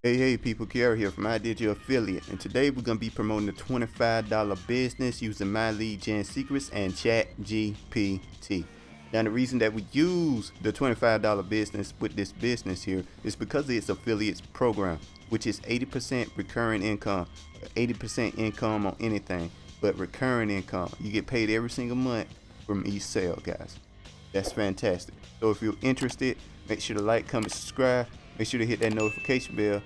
Hey people, Kiara here from I Did Your Affiliate, and today we're going to be promoting the $25 business using My Lead Gen Secrets and ChatGPT. Now the reason that we use the $25 business with this business here is because it's affiliates program, which is 80% recurring income, 80% income on anything, but recurring income. You get paid every single month from each sale, guys. That's fantastic. So if you're interested, make sure to like, comment, subscribe. Make sure to hit that notification bell.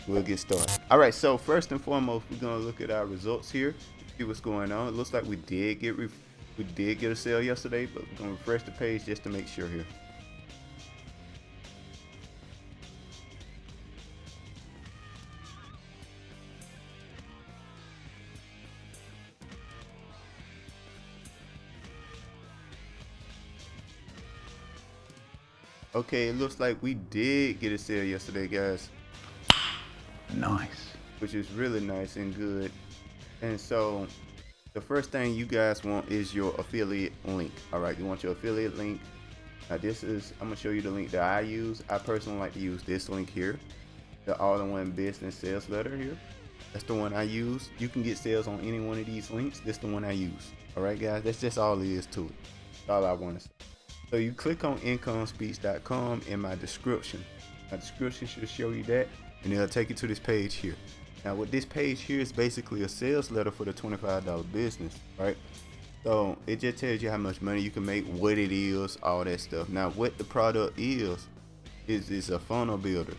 We'll get started. All right, so first and foremost, we're gonna look at our results here, see what's going on. It looks like we did get a sale yesterday, but we're gonna refresh the page just to make sure here. Okay, it looks like we did get a sale yesterday, guys. Nice. Which is really nice and good. And so the first thing you guys want is your affiliate link. All right, you want your affiliate link. Now I'm gonna show you the link that I use. I personally like to use this link here, the all-in-one business sales letter here. That's the one I use. You can get sales on any one of these links. This is the one I use. All right, guys, that's just all it is to it. That's all I want to say. So you click on incomespeech.com in my description. My description should show you that, and it'll take you to this page here. Now what this page here is basically a sales letter for the $25 business, right? So it just tells you how much money you can make, what it is, all that stuff. Now what the product is a funnel builder.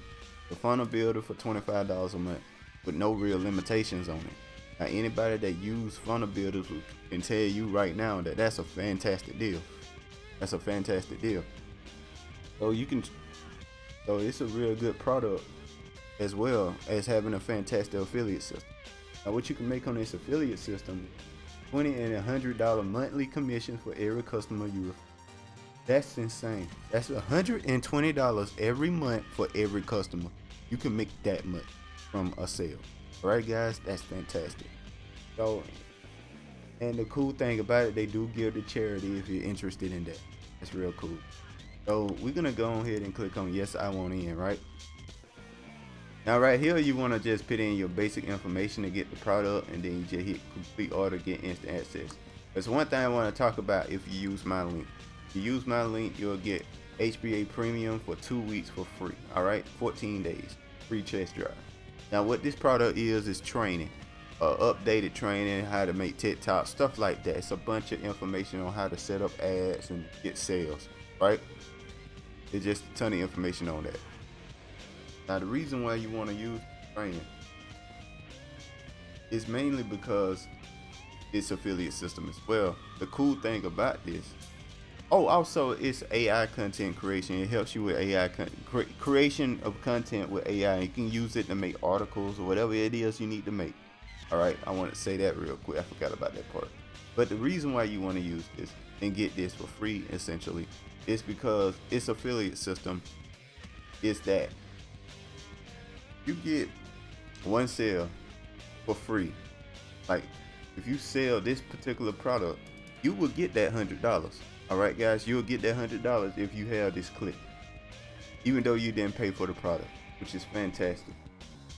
A funnel builder for $25 a month with no real limitations on it. Now anybody that use funnel builders can tell you right now that that's a fantastic deal. That's a fantastic deal. So it's a real good product, as well as having a fantastic affiliate system. Now what you can make on this affiliate system, $20 and $100 monthly commission for every customer you refer. That's insane. That's $120 every month for every customer. You can make that much from a sale. All right, guys, that's fantastic. So, and the cool thing about it, they do give to charity if you're interested in that. That's real cool. So we're gonna go ahead and click on yes, I want in, right? Now right here, you want to just put in your basic information to get the product, and then you just hit complete order, get instant access. There's one thing I want to talk about. If you use my link, if you use my link, you'll get HBA Premium for 2 weeks for free. All right, 14 days, free test drive. Now what this product is training, updated training, how to make TikTok, stuff like that. It's a bunch of information on how to set up ads and get sales, right? It's just a ton of information on that. Now the reason why you want to use training is mainly because it's affiliate system as well. The cool thing about this, also it's AI content creation. It helps you with AI creation of content with AI. You can use it to make articles or whatever it is you need to make. All right, I want to say that real quick. I forgot about that part. But the reason why you want to use this and get this for free essentially is because its affiliate system is that you get one sale for free. Like if you sell this particular product, you will get that $100. All right, guys, you'll get that $100 if you have this click, even though you didn't pay for the product, which is fantastic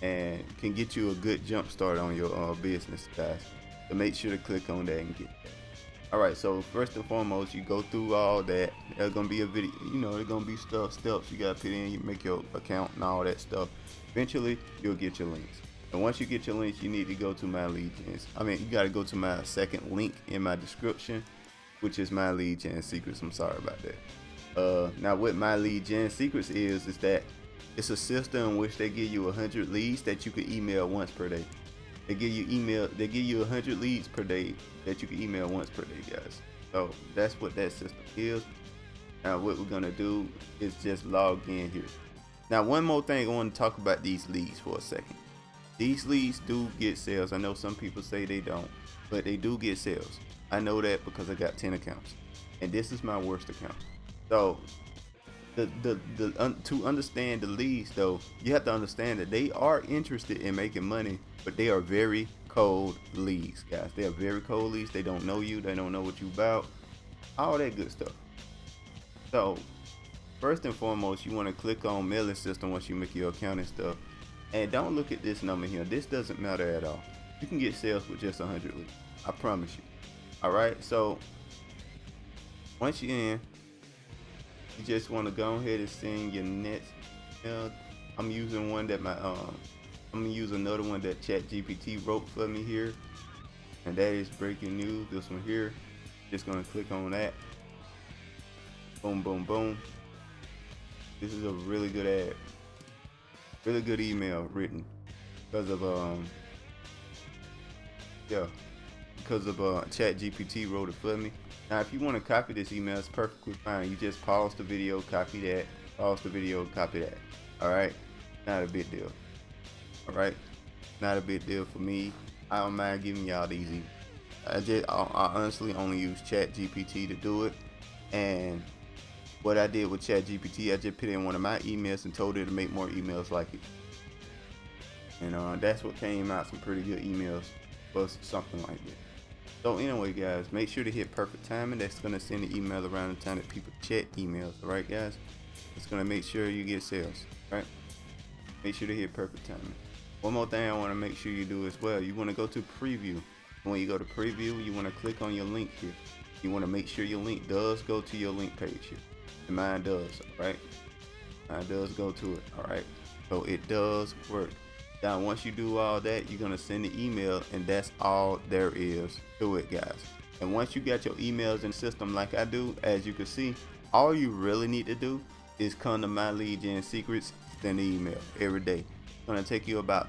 and can get you a good jump start on your business, guys. So make sure to click on that and get that. All right, so first and foremost, you go through all that. There's gonna be a video, there's gonna be steps you gotta put in. You make your account and all that stuff. Eventually, you'll get your links. And once you get your links, you need to go to my lead gens. You gotta go to my second link in my description, which is My Lead Gen Secrets. I'm sorry about that. Now what My Lead Gen Secrets is that it's a system in which they give you 100 leads that you can email once per day. They give you 100 leads per day that you can email once per day, guys. So that's what that system is. Now what we're gonna do is just log in here. Now one more thing, I want to talk about these leads for a second. These leads do get sales. I know some people say they don't, but they do get sales. I know that because I got 10 accounts, and this is my worst account. So to understand the leads though, you have to understand that they are interested in making money, but they are very cold leads, guys. They are very cold leads. They don't know you. They don't know what you about. All that good stuff. So first and foremost, you want to click on mailing system once you make your account and stuff. And don't look at this number here. This doesn't matter at all. You can get sales with just 100 leads. I promise you. All right. So once you're in, you just want to go ahead and send your next. I'm using one that I'm gonna use another one that ChatGPT wrote for me here, and that is breaking news. This one here. Just gonna click on that. Boom, boom, boom. This is a really good ad. Really good email written because of ChatGPT wrote it for me. Now if you want to copy this email, it's perfectly fine. You just pause the video, copy that, pause the video, copy that. Alright? Not a big deal. Alright? Not a big deal for me. I don't mind giving y'all these emails. I honestly only use ChatGPT to do it. And what I did with ChatGPT, I just put in one of my emails and told it to make more emails like it. And that's what came out, some pretty good emails or something like that. So anyway, guys, make sure to hit perfect timing. That's going to send the email around the time that people check emails. All right, guys? It's going to make sure you get sales. Right? Make sure to hit perfect timing. One more thing I want to make sure you do as well. You want to go to preview. When you go to preview, you want to click on your link here. You want to make sure your link does go to your link page here. And mine does, right? Mine does go to it, all right? So it does work. Now, once you do all that, you're gonna send the email, and that's all there is to it, guys. And once you got your emails in the system like I do, as you can see, all you really need to do is come to my lead gen secrets, send the email every day. It's gonna take you about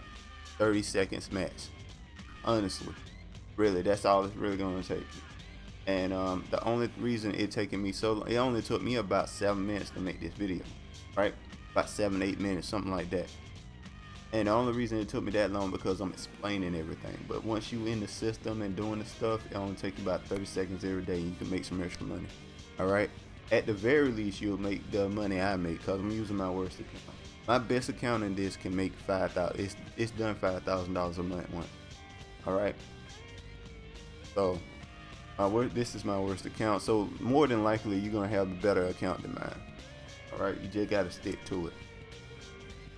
30 seconds max. Honestly, really, that's all it's really gonna take. And the only reason it taking me so long, it only took me about 7 minutes to make this video, right? About 7-8 minutes, something like that. And the only reason it took me that long because I'm explaining everything. But once you in the system and doing the stuff, it only take you about 30 seconds every day, and you can make some extra money. All right. At the very least, you'll make the money I make because I'm using my worst account. My best account in this can make $5,000. It's done $5,000 a month once. All right. So. This is my worst account, so more than likely you're gonna have a better account than mine. Alright, you just gotta stick to it.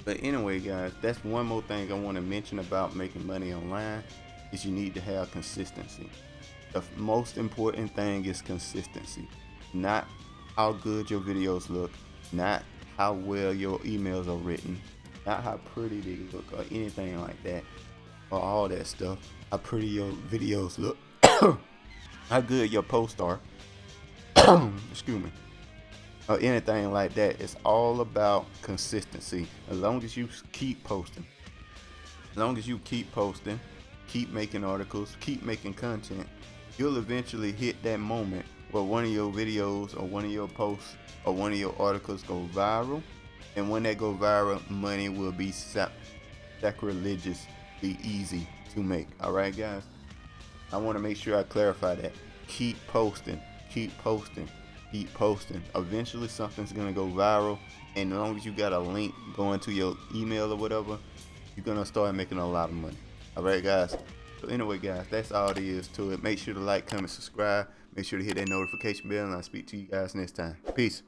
But anyway, guys, that's one more thing I want to mention about making money online is you need to have consistency. The most important thing is consistency, not how good your videos look, not how well your emails are written, not how pretty they look or anything like that, or all that stuff. How pretty your videos look. How good your posts are, excuse me, or anything like that. It's all about consistency. As long as you keep posting, keep making articles, keep making content, you'll eventually hit that moment where one of your videos or one of your posts or one of your articles go viral. And when they go viral, money will be sacrilegiously easy to make. All right, guys? I want to make sure I clarify that. Keep posting, keep posting, keep posting. Eventually something's going to go viral, and as long as you got a link going to your email or whatever, you're going to start making a lot of money. Alright, guys? So anyway, guys, that's all there is to it. Make sure to like, comment, subscribe. Make sure to hit that notification bell, and I'll speak to you guys next time. Peace.